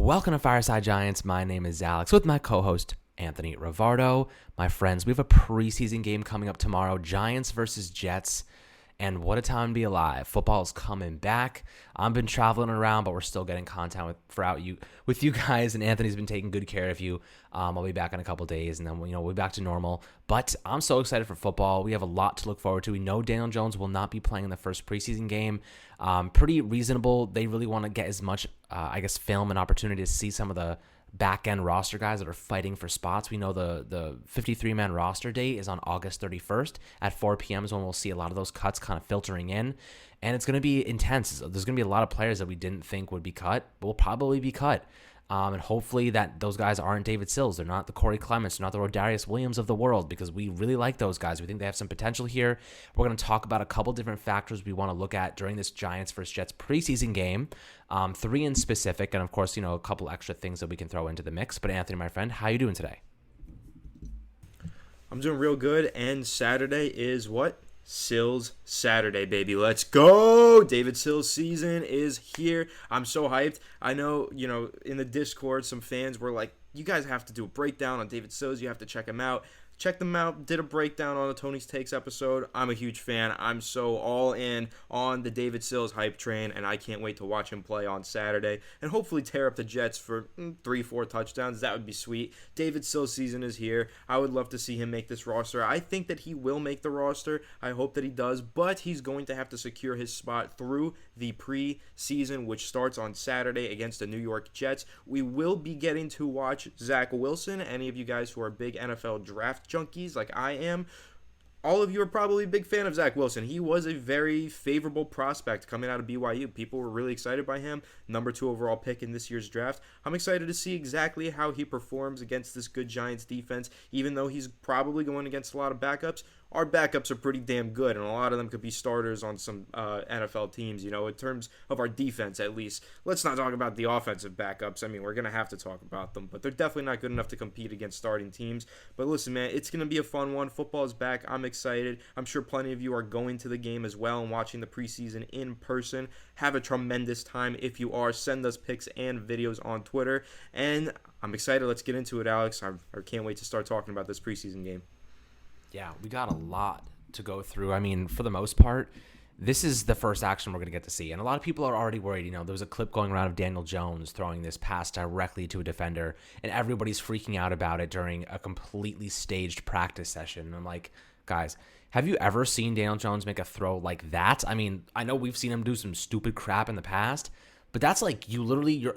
Welcome to Fireside Giants. My name is Alex with my co-host Anthony Rivardo. My friends, we have a preseason game coming up tomorrow, Giants versus Jets, and what a time to be alive. Football is coming back. I've been traveling around, but we're still getting content with you guys, and Anthony's been taking good care of you. I'll be back in a couple days, and then we'll be back to normal. But I'm so excited for football. We have a lot to look forward to. We know Daniel Jones will not be playing in the first preseason game. Pretty reasonable. They really want to get as much, film and opportunity to see some of the back-end roster guys that are fighting for spots. We know the 53-man roster date is on August 31st at 4 p.m. is when we'll see a lot of those cuts kind of filtering in. And it's going to be intense. There's going to be a lot of players that we didn't think would be cut, but will probably be cut. And hopefully that those guys aren't David Sills. They're not the Corey Clements. They're not the Rodarius Williams of the world, because we really like those guys. We think they have some potential here. We're going to talk about a couple different factors we want to look at during this Giants versus Jets preseason game, 3 in specific, and of course, a couple extra things that we can throw into the mix. But Anthony, my friend, how you doing today? I'm doing real good, and Saturday is what? Sills Saturday, baby. Let's go! David Sills season is here. I'm so hyped. I know, in the Discord, some fans were like, you guys have to do a breakdown on David Sills. You have to check him out. Check them out. Did a breakdown on the Tony's Takes episode. I'm a huge fan. I'm so all in on the David Sills hype train, and I can't wait to watch him play on Saturday and hopefully tear up the Jets for 3-4 touchdowns. That would be sweet. David Sills season is here. I would love to see him make this roster. I think that he will make the roster. I hope that he does, but he's going to have to secure his spot through the preseason, which starts on Saturday against the New York Jets. We will be getting to watch Zach Wilson. Any of you guys who are big NFL draft junkies like I am, all of you are probably a big fan of Zach Wilson. He was a very favorable prospect coming out of BYU. People were really excited by him. Number 2 overall pick in this year's draft. I'm excited to see exactly how he performs against this good Giants defense, even though he's probably going against a lot of backups. Our backups are pretty damn good, and a lot of them could be starters on some NFL teams, in terms of our defense at least. Let's not talk about the offensive backups. I mean, we're going to have to talk about them, but they're definitely not good enough to compete against starting teams. But listen, man, it's going to be a fun one. Football is back. I'm excited. I'm sure plenty of you are going to the game as well and watching the preseason in person. Have a tremendous time. If you are, send us pics and videos on Twitter. And I'm excited. Let's get into it, Alex. I can't wait to start talking about this preseason game. Yeah, we got a lot to go through. I mean, for the most part, this is the first action we're going to get to see. And a lot of people are already worried. There was a clip going around of Daniel Jones throwing this pass directly to a defender, and everybody's freaking out about it during a completely staged practice session. And I'm like, guys, have you ever seen Daniel Jones make a throw like that? I mean, I know we've seen him do some stupid crap in the past, but that's like you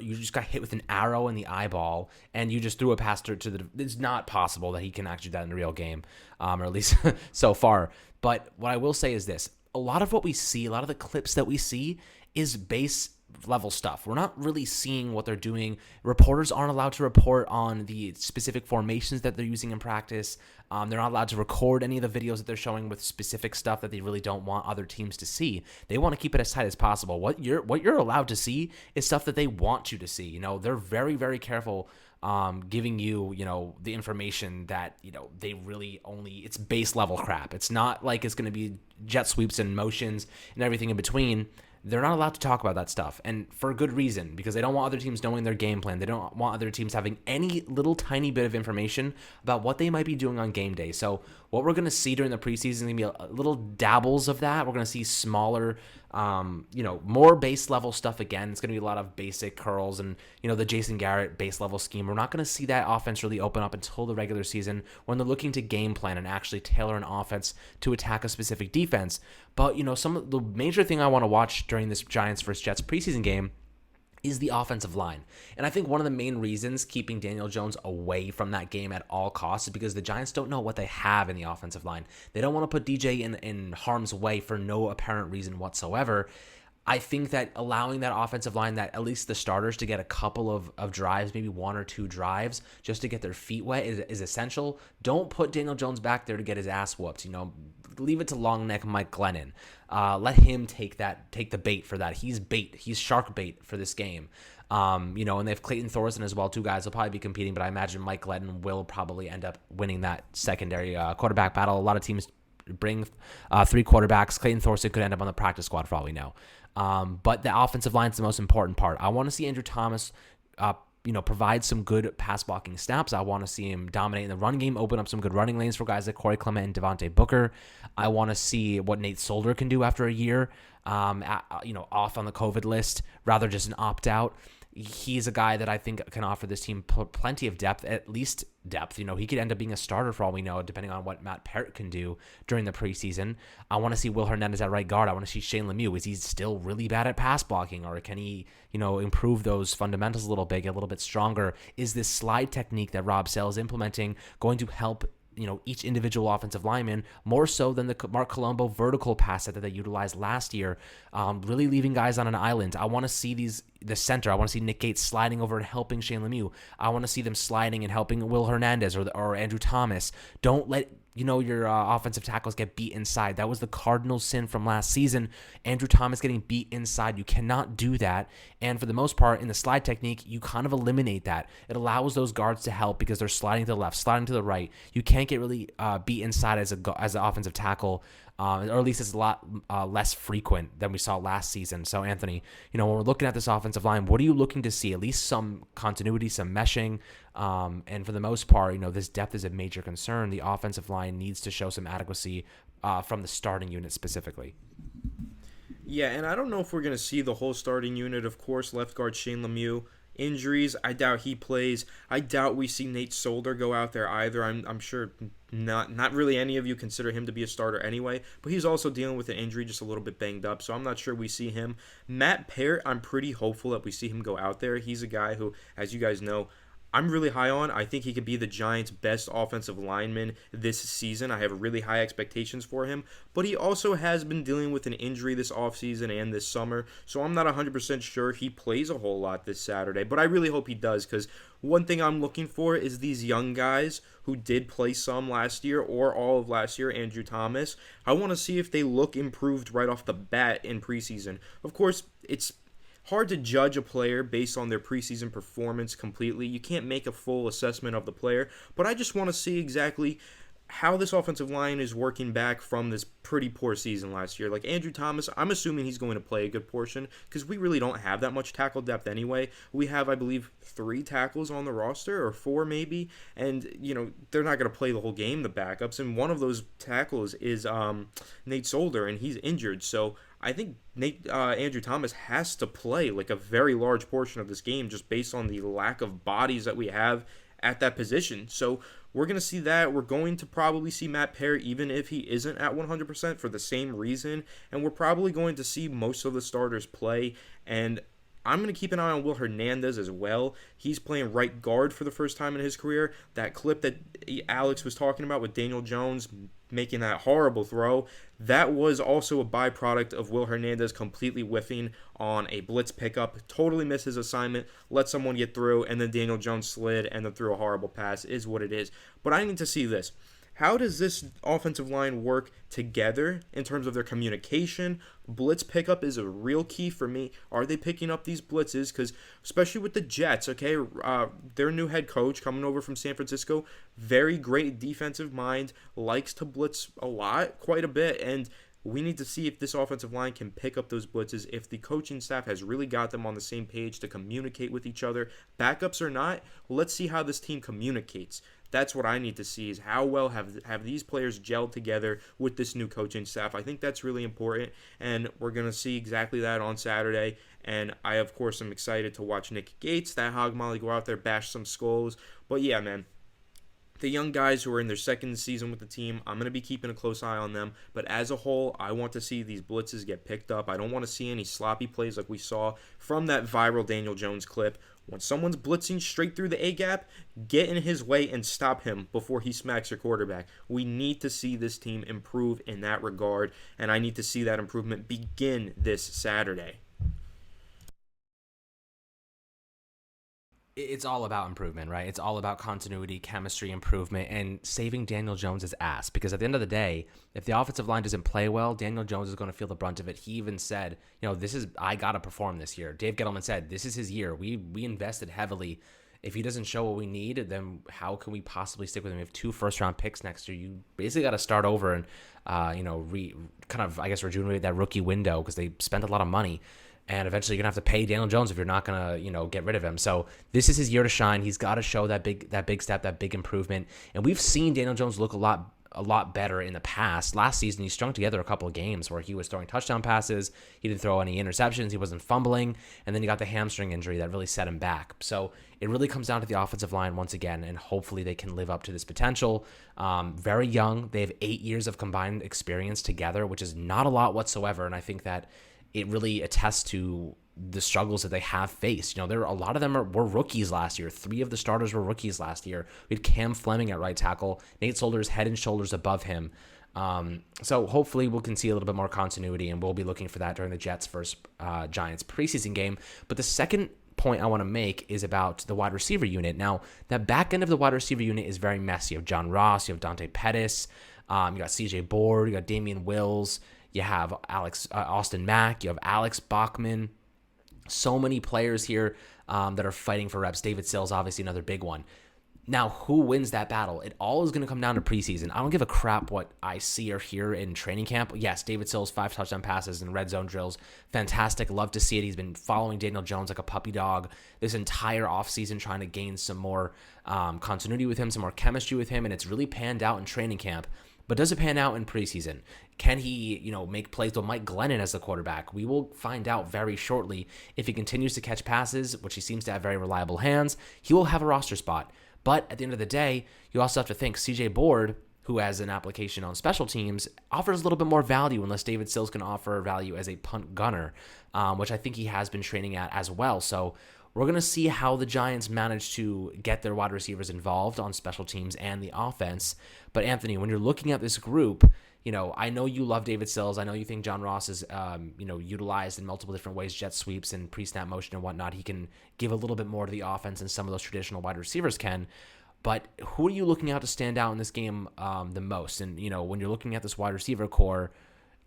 just got hit with an arrow in the eyeball and you just threw a pass to the. It's not possible that he can actually do that in a real game, or at least so far. But what I will say is this: a lot of what we see, a lot of the clips that we see, is base level stuff. We're not really seeing what they're doing. Reporters aren't allowed to report on the specific formations that they're using in practice. They're not allowed to record any of the videos that they're showing with specific stuff that they really don't want other teams to see. They want to keep it as tight as possible. What you're allowed to see is stuff that they want you to see. They're very, very careful giving you, the information that, they really only, it's base level crap. It's not like it's going to be jet sweeps and motions and everything in between. They're not allowed to talk about that stuff, and for a good reason, because they don't want other teams knowing their game plan. They don't want other teams having any little tiny bit of information about what they might be doing on game day. So what we're going to see during the preseason is going to be a little dabbles of that. We're going to see smaller, more base level stuff again. It's going to be a lot of basic curls and, the Jason Garrett base level scheme. We're not going to see that offense really open up until the regular season when they're looking to game plan and actually tailor an offense to attack a specific defense. But, some of the major thing I want to watch during this Giants versus Jets preseason game is the offensive line. And I think one of the main reasons keeping Daniel Jones away from that game at all costs is because the Giants don't know what they have in the offensive line. They don't want to put DJ in harm's way for no apparent reason whatsoever. I think that allowing that offensive line, that at least the starters, to get a couple of drives, maybe 1 or 2 drives, just to get their feet wet is essential. Don't put Daniel Jones back there to get his ass whooped. Leave it to long neck Mike Glennon. Let him take the bait for that. He's bait. He's shark bait for this game. And they have Clayton Thorson as well. 2 guys will probably be competing, but I imagine Mike Glennon will probably end up winning that secondary quarterback battle. A lot of teams bring 3 quarterbacks. Clayton Thorson could end up on the practice squad for all we know. But the offensive line is the most important part. I want to see Andrew Thomas provide some good pass blocking snaps. I want to see him dominate in the run game, open up some good running lanes for guys like Corey Clement and Devontae Booker. I want to see what Nate Solder can do after a year, off on the COVID list, rather just an opt out. He's a guy that I think can offer this team plenty of depth, at least depth. He could end up being a starter for all we know, depending on what Matt Parrott can do during the preseason. I want to see Will Hernandez at right guard. I want to see Shane Lemieux. Is he still really bad at pass blocking, or can he, improve those fundamentals a little bit, get a little bit stronger? Is this slide technique that Rob Sale is implementing going to help each individual offensive lineman more so than the Mark Colombo vertical pass set that they utilized last year, really leaving guys on an island? I want to see the center. I want to see Nick Gates sliding over and helping Shane Lemieux. I want to see them sliding and helping Will Hernandez or Andrew Thomas. Don't let your offensive tackles get beat inside. That was the Cardinals' sin from last season. Andrew Thomas getting beat inside. You cannot do that. And for the most part, in the slide technique, you kind of eliminate that. It allows those guards to help because they're sliding to the left, sliding to the right. You can't get really beat inside as an offensive tackle, or at least it's a lot less frequent than we saw last season. So, Anthony, when we're looking at this offensive line, what are you looking to see? At least some continuity, some meshing. And for the most part, this depth is a major concern. The offensive line needs to show some adequacy from the starting unit specifically. Yeah, and I don't know if we're going to see the whole starting unit. Of course, left guard Shane Lemieux. Injuries, I doubt he plays. I doubt we see Nate Solder go out there either. I'm sure not really any of you consider him to be a starter anyway, but he's also dealing with an injury, just a little bit banged up, so I'm not sure we see him. Matt Parrott, I'm pretty hopeful that we see him go out there. He's a guy who, as you guys know, I'm really high on. I think he could be the Giants' best offensive lineman this season. I have really high expectations for him. But he also has been dealing with an injury this offseason and this summer, so I'm not 100% sure he plays a whole lot this Saturday. But I really hope he does, because one thing I'm looking for is these young guys who did play some last year or all of last year, Andrew Thomas. I want to see if they look improved right off the bat in preseason. Of course, it's hard to judge a player based on their preseason performance completely. You can't make a full assessment of the player, but I just want to see exactly how this offensive line is working back from this pretty poor season last year. Like Andrew Thomas, I'm assuming he's going to play a good portion because we really don't have that much tackle depth anyway. We have, I believe, 3 tackles on the roster, or 4 maybe, and they're not going to play the whole game, the backups, and one of those tackles is Nate Solder, and he's injured, so I think Andrew Thomas has to play like a very large portion of this game just based on the lack of bodies that we have at that position. So we're going to see that. We're going to probably see Matt Parrott even if he isn't at 100% for the same reason. And we're probably going to see most of the starters play. And I'm going to keep an eye on Will Hernandez as well. He's playing right guard for the first time in his career. That clip that Alex was talking about with Daniel Jones making that horrible throw, that was also a byproduct of Will Hernandez completely whiffing on a blitz pickup. Totally missed his assignment, let someone get through, and then Daniel Jones slid and then threw a horrible pass. Is what it is. But I need to see this. How does this offensive line work together in terms of their communication? Blitz pickup is a real key for me. Are they picking up these blitzes? Because especially with the Jets, okay, their new head coach coming over from San Francisco, very great defensive mind, likes to blitz a lot, quite a bit, and we need to see if this offensive line can pick up those blitzes, if the coaching staff has really got them on the same page to communicate with each other. Backups or not, let's see how this team communicates. That's what I need to see, is how well have these players gelled together with this new coaching staff. I think that's really important, and we're going to see exactly that on Saturday. And I, of course, am excited to watch Nick Gates, that hog molly, go out there, bash some skulls. But yeah, man, the young guys who are in their second season with the team, I'm going to be keeping a close eye on them. But as a whole, I want to see these blitzes get picked up. I don't want to see any sloppy plays like we saw from that viral Daniel Jones clip. When someone's blitzing straight through the A-gap, get in his way and stop him before he smacks your quarterback. We need to see this team improve in that regard, and I need to see that improvement begin this Saturday. It's all about improvement, right? It's all about continuity, chemistry, improvement, and saving Daniel Jones' ass. Because at the end of the day, if the offensive line doesn't play well, Daniel Jones is going to feel the brunt of it. He even said, I got to perform this year. Dave Gettleman said, this is his year. We invested heavily. If he doesn't show what we need, then how can we possibly stick with him? We have 2 first-round picks next year. You basically got to start over and, rejuvenate that rookie window because they spent a lot of money. And eventually you're going to have to pay Daniel Jones if you're not going to, get rid of him. So this is his year to shine. He's got to show that big step, that big improvement. And we've seen Daniel Jones look a lot better in the past. Last season, he strung together a couple of games where he was throwing touchdown passes. He didn't throw any interceptions. He wasn't fumbling. And then he got the hamstring injury that really set him back. So it really comes down to the offensive line once again, and hopefully they can live up to this potential. Very young. They have 8 years of combined experience together, which is not a lot whatsoever. And I think that it really attests to the struggles that they have faced. There a lot of them were rookies last year. 3 of the starters were rookies last year. We had Cam Fleming at right tackle. Nate Solder's head and shoulders above him. So hopefully we can see a little bit more continuity, and we'll be looking for that during the Jets versus Giants preseason game. But the second point I want to make is about the wide receiver unit. Now, that back end of the wide receiver unit is very messy. You have John Ross, you have Dante Pettis, you got CJ Board, you got Damian Wills, you have Austin Mack, you have Alex Bachman. So many players here that are fighting for reps. David Sills, obviously another big one. Now, who wins that battle? It all is going to come down to preseason. I don't give a crap what I see or hear in training camp. Yes, David Sills, 5 touchdown passes and red zone drills. Fantastic. Love to see it. He's been following Daniel Jones like a puppy dog this entire offseason, trying to gain some more continuity with him, some more chemistry with him, and it's really panned out in training camp. But does it pan out in preseason? Can he, make plays with Mike Glennon as the quarterback? We will find out very shortly. If he continues to catch passes, which he seems to have very reliable hands, he will have a roster spot. But at the end of the day, you also have to think CJ Board, who has an application on special teams, offers a little bit more value unless David Sills can offer value as a punt gunner, which I think he has been training at as well. So we're going to see how the Giants manage to get their wide receivers involved on special teams and the offense. But Anthony, when you're looking at this group, I know you love David Sills. I know you think John Ross is, utilized in multiple different ways, jet sweeps and pre-snap motion and whatnot. He can give a little bit more to the offense than some of those traditional wide receivers can. But who are you looking out to stand out in this game the most? And, when you're looking at this wide receiver core,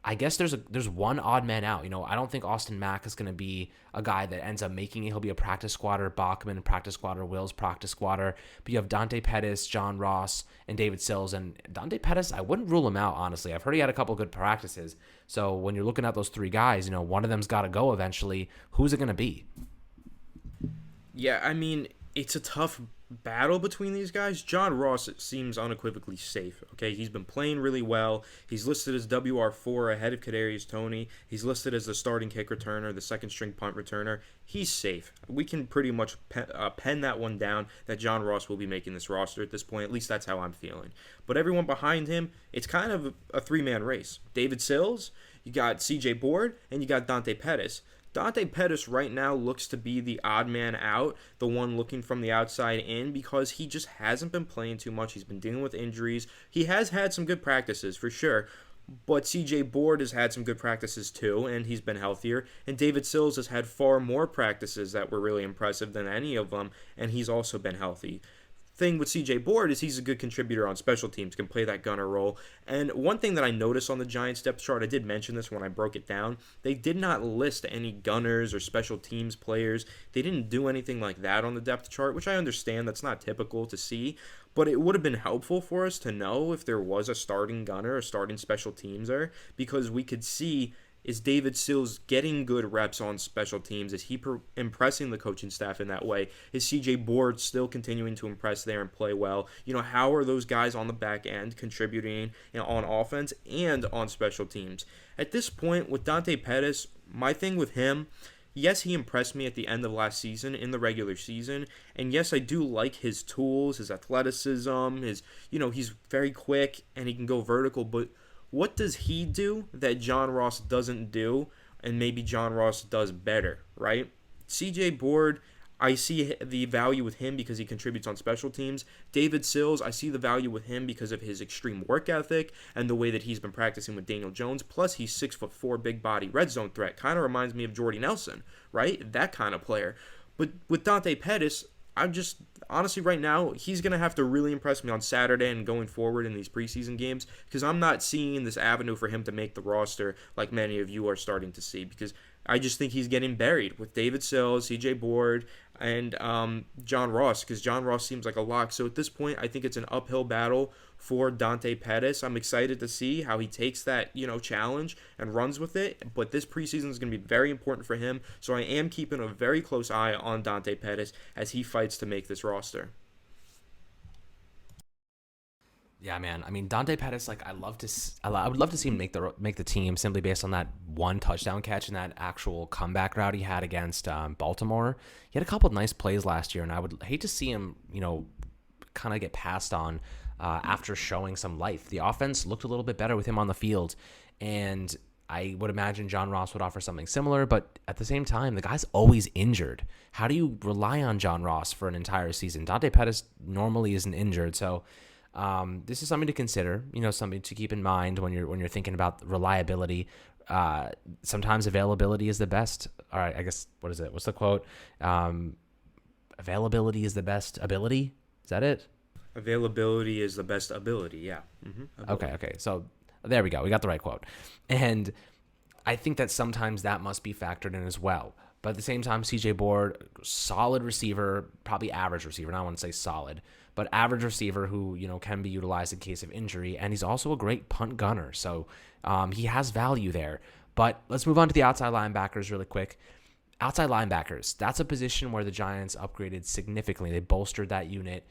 I guess there's one odd man out. I don't think Austin Mack is going to be a guy that ends up making it. He'll be a practice squatter, Bachman practice squatter, Wills practice squatter. But you have Dante Pettis, John Ross, and David Sills. And Dante Pettis, I wouldn't rule him out, honestly. I've heard he had a couple good practices. So when you're looking at those 3 guys, one of them's got to go eventually. Who's it going to be? Yeah, I mean, it's a tough battle between these guys. John Ross seems unequivocally safe. Okay, he's been playing really well. He's listed as WR4 ahead of Kadarius Toney. He's listed as the starting kick returner, the second string punt returner. He's safe. We can pretty much pen that one down, that John Ross will be making this roster at this point. At least that's how I'm feeling. But everyone behind him, it's kind of a 3-man race. David Sills, you got CJ Board, and you got Dante Pettis. Dante Pettis right now looks to be the odd man out, the one looking from the outside in, because he just hasn't been playing too much. He's been dealing with injuries. He has had some good practices, for sure, but CJ Board has had some good practices too, and he's been healthier. And David Sills has had far more practices that were really impressive than any of them, and he's also been healthy. Thing with CJ Board is he's a good contributor on special teams, can play that gunner role. And one thing that I noticed on the Giants depth chart, I did mention this when I broke it down, they did not list any gunners or special teams players. They didn't do anything like that on the depth chart, which I understand that's not typical to see, but it would have been helpful for us to know if there was a starting gunner, a starting special teamser, because we could see, is David Sills getting good reps on special teams? Is he impressing the coaching staff in that way? Is CJ Board still continuing to impress there and play well? How are those guys on the back end contributing on offense and on special teams? At this point, with Dante Pettis, my thing with him, yes, he impressed me at the end of last season in the regular season, and yes, I do like his tools, his athleticism, he's very quick and he can go vertical, but what does he do that John Ross doesn't do, and maybe John Ross does better, right? CJ Board, I see the value with him because he contributes on special teams. David Sills, I see the value with him because of his extreme work ethic and the way that he's been practicing with Daniel Jones. Plus, he's 6'4", big body, red zone threat. Kind of reminds me of Jordy Nelson, right? That kind of player. But with Dante Pettis, I'm just, honestly, right now, he's going to have to really impress me on Saturday and going forward in these preseason games, because I'm not seeing this avenue for him to make the roster like many of you are starting to see, because I just think he's getting buried with David Sills, CJ Board, and John Ross, because John Ross seems like a lock. So at this point, I think it's an uphill battle for Dante Pettis. I'm excited to see how he takes that, challenge and runs with it. But this preseason is going to be very important for him. So I am keeping a very close eye on Dante Pettis as he fights to make this roster. Yeah, man. I mean, Dante Pettis, like I would love to see him make the team simply based on that one touchdown catch and that actual comeback route he had against Baltimore. He had a couple of nice plays last year, and I would hate to see him, kind of get passed on after showing some life. The offense looked a little bit better with him on the field, and I would imagine John Ross would offer something similar, but at the same time, the guy's always injured. How do you rely on John Ross for an entire season? Dante Pettis normally isn't injured, so this is something to consider, something to keep in mind when you're thinking about reliability. Sometimes availability is the best. All right, I guess, what is it? What's the quote? Availability is the best ability. Is that it? Availability is the best ability. Yeah. Ability. Okay. So there we go. We got the right quote. And I think that sometimes that must be factored in as well. But at the same time, CJ Board, solid receiver, probably average receiver. I want to say solid, but average receiver who, can be utilized in case of injury. And he's also a great punt gunner. So he has value there. But let's move on to the outside linebackers really quick. Outside linebackers, that's a position where the Giants upgraded significantly. They bolstered that unit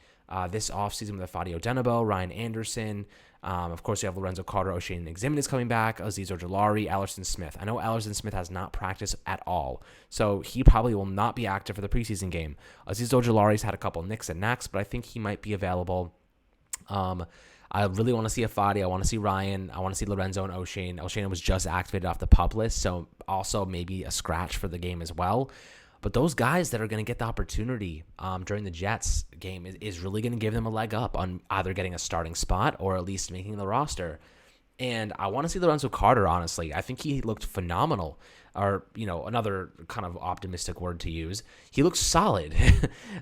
this offseason with Fadio Denebo, Ryan Anderson. Of course, you have Lorenzo Carter, O'Shane Exhibit is coming back, Azeez Ojulari, Allerson Smith. I know Allerson Smith has not practiced at all, so he probably will not be active for the preseason game. Azeez Ojulari's had a couple nicks and knacks, but I think he might be available. I really want to see Afadi. I want to see Ryan. I want to see Lorenzo and O'Shane. O'Shane was just activated off the PUP list, so also maybe a scratch for the game as well. But those guys that are going to get the opportunity during the Jets game is really going to give them a leg up on either getting a starting spot or at least making the roster. And I want to see Lorenzo Carter, honestly. I think he looked phenomenal. Or, another kind of optimistic word to use. He looked solid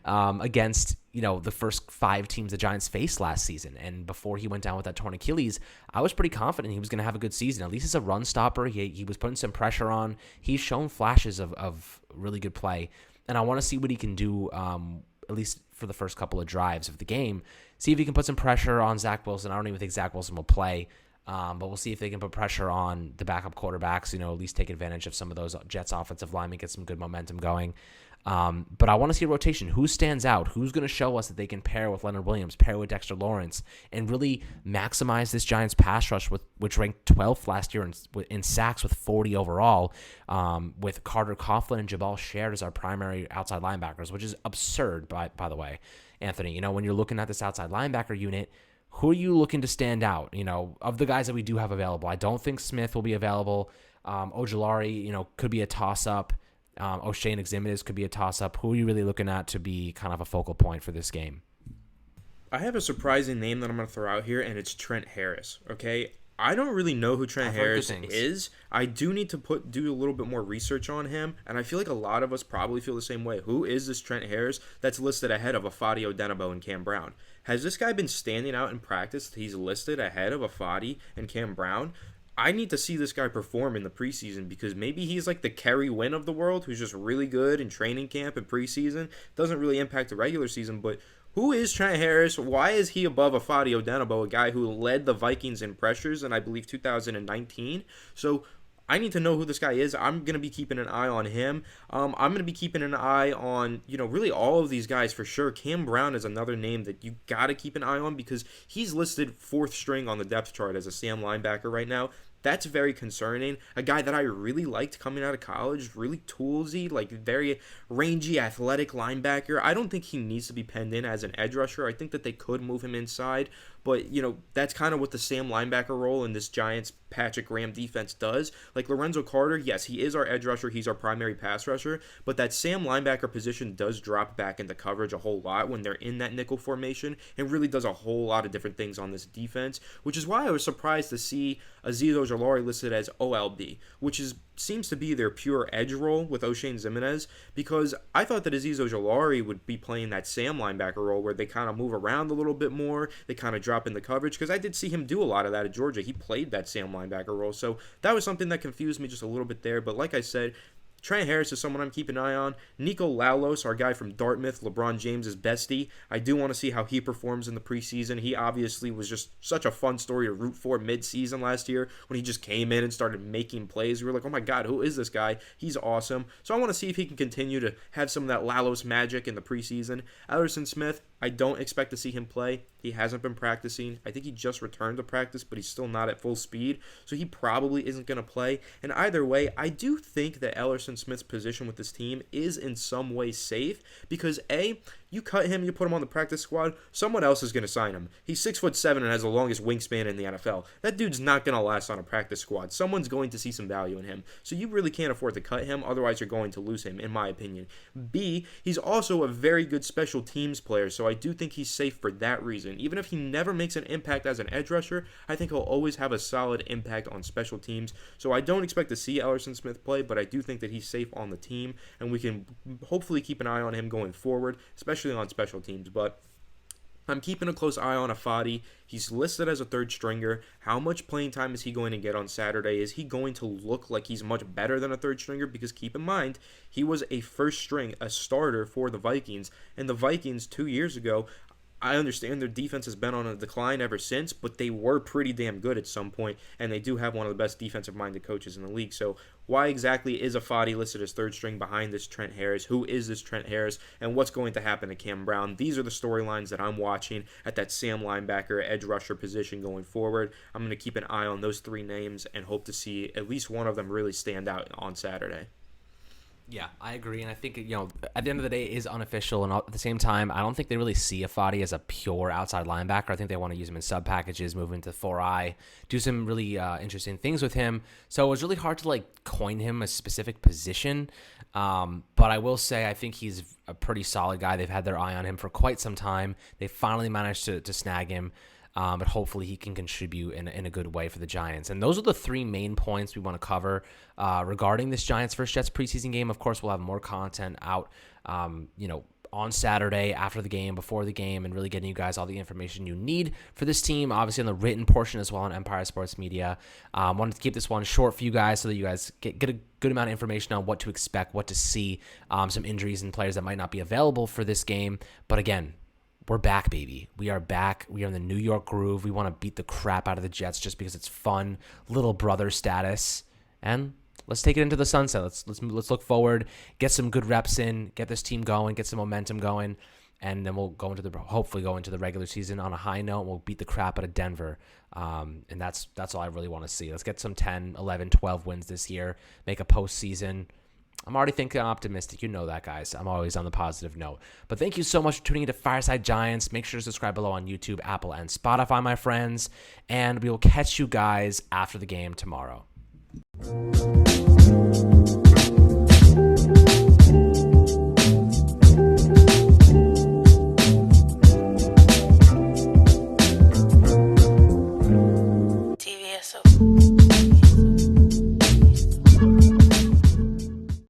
against, the first 5 teams the Giants faced last season. And before he went down with that torn Achilles, I was pretty confident he was going to have a good season. At least as a run stopper, he was putting some pressure on. He's shown flashes of really good play. And I want to see what he can do, at least for the first couple of drives of the game. See if he can put some pressure on Zach Wilson. I don't even think Zach Wilson will play. But we'll see if they can put pressure on the backup quarterbacks, at least take advantage of some of those Jets offensive linemen, get some good momentum going. But I want to see a rotation. Who stands out? Who's going to show us that they can pair with Leonard Williams, pair with Dexter Lawrence, and really maximize this Giants pass rush, which ranked 12th last year in sacks with 40 overall, with Carter Coughlin and Jabal Shared as our primary outside linebackers, which is absurd, by the way, Anthony. When you're looking at this outside linebacker unit, who are you looking to stand out? Of the guys that we do have available, I don't think Smith will be available. Ojulari, could be a toss-up. O'Shane Exhibit could be a toss-up. Who are you really looking at to be kind of a focal point for this game? I have a surprising name that I'm going to throw out here, and it's Trent Harris, okay? I don't really know who Trent Harris is. I do need to do a little bit more research on him, and I feel like a lot of us probably feel the same way. Who is this Trent Harris that's listed ahead of Fadio Denebo and Cam Brown? Has this guy been standing out in practice? He's listed ahead of Afadi and Cam Brown. I need to see this guy perform in the preseason because maybe he's like the Kerry Wynn of the world who's just really good in training camp and preseason. Doesn't really impact the regular season, but who is Trent Harris? Why is he above Fadio Denebo, a guy who led the Vikings in pressures in, I believe, 2019? So I need to know who this guy is. I'm going to be keeping an eye on him. I'm going to be keeping an eye on, really all of these guys for sure. Cam Brown is another name that you got to keep an eye on because he's listed 4th string on the depth chart as a Sam linebacker right now. That's very concerning. A guy that I really liked coming out of college, really toolsy, like very rangy, athletic linebacker. I don't think he needs to be penned in as an edge rusher. I think that they could move him inside. But, that's kind of what the Sam linebacker role in this Giants Patrick Graham defense does. Like Lorenzo Carter, yes, he is our edge rusher. He's our primary pass rusher. But that Sam linebacker position does drop back into coverage a whole lot when they're in that nickel formation and really does a whole lot of different things on this defense, which is why I was surprised to see Azeez Ojulari listed as OLB, which seems to be their pure edge role with O'Shane Ximines, because I thought that Azeez Ojulari would be playing that Sam linebacker role where they kind of move around a little bit more, they kind of drop in the coverage, because I did see him do a lot of that at Georgia. He played that Sam linebacker role, so that was something that confused me just a little bit there, but like I said, Trent Harris is someone I'm keeping an eye on. Nico Laulos, our guy from Dartmouth, LeBron James' bestie. I do want to see how he performs in the preseason. He obviously was just such a fun story to root for mid-season last year when he just came in and started making plays. We were like, oh my God, who is this guy? He's awesome. So I want to see if he can continue to have some of that Laulos magic in the preseason. Ellerson Smith, I don't expect to see him play. He hasn't been practicing. I think he just returned to practice, but he's still not at full speed, so he probably isn't going to play. And either way, I do think that Ellerson Smith's position with this team is in some way safe because A, you cut him, you put him on the practice squad, someone else is going to sign him. He's 6'7" and has the longest wingspan in the NFL. That dude's not going to last on a practice squad. Someone's going to see some value in him. So you really can't afford to cut him, otherwise you're going to lose him, in my opinion. B, he's also a very good special teams player, so I do think he's safe for that reason. Even if he never makes an impact as an edge rusher, I think he'll always have a solid impact on special teams. So I don't expect to see Ellerson Smith play, but I do think that he's safe on the team, and we can hopefully keep an eye on him going forward, especially on special teams. But I'm keeping a close eye on Afadi. He's listed as a third stringer. How much playing time is he going to get on Saturday? Is he going to look like he's much better than a third stringer? Because keep in mind, he was a first string, a starter for the Vikings. And the Vikings 2 years ago, I understand their defense has been on a decline ever since, but they were pretty damn good at some point, and they do have one of the best defensive-minded coaches in the league. So why exactly is Afadi listed as third string behind this Trent Harris? Who is this Trent Harris, and what's going to happen to Cam Brown? These are the storylines that I'm watching at that Sam linebacker, edge rusher position going forward. I'm going to keep an eye on those three names and hope to see at least one of them really stand out on Saturday. Yeah, I agree, and I think, at the end of the day, it is unofficial, and at the same time, I don't think they really see Afadi as a pure outside linebacker. I think they want to use him in sub packages, move into 4i, do some really interesting things with him. So it was really hard to coin him a specific position, but I will say I think he's a pretty solid guy. They've had their eye on him for quite some time. They finally managed to snag him. But hopefully he can contribute in a good way for the Giants. And those are the three main points we want to cover regarding this Giants vs. Jets preseason game. Of course, we'll have more content out, on Saturday, after the game, before the game, and really getting you guys all the information you need for this team, obviously on the written portion as well on Empire Sports Media. Wanted to keep this one short for you guys so that you guys get a good amount of information on what to expect, what to see, some injuries and players that might not be available for this game. But again, we're back, baby. We are back. We are in the New York groove. We want to beat the crap out of the Jets just because it's fun, little brother status. And let's take it into the sunset. Let's look forward, get some good reps in, get this team going, get some momentum going, and then we'll hopefully go into the regular season on a high note. We'll beat the crap out of Denver. And that's all I really want to see. Let's get some 10, 11, 12 wins this year, make a postseason. I'm already thinking optimistic. You know that, guys. I'm always on the positive note. But thank you so much for tuning into Fireside Giants. Make sure to subscribe below on YouTube, Apple, and Spotify, my friends. And we will catch you guys after the game tomorrow.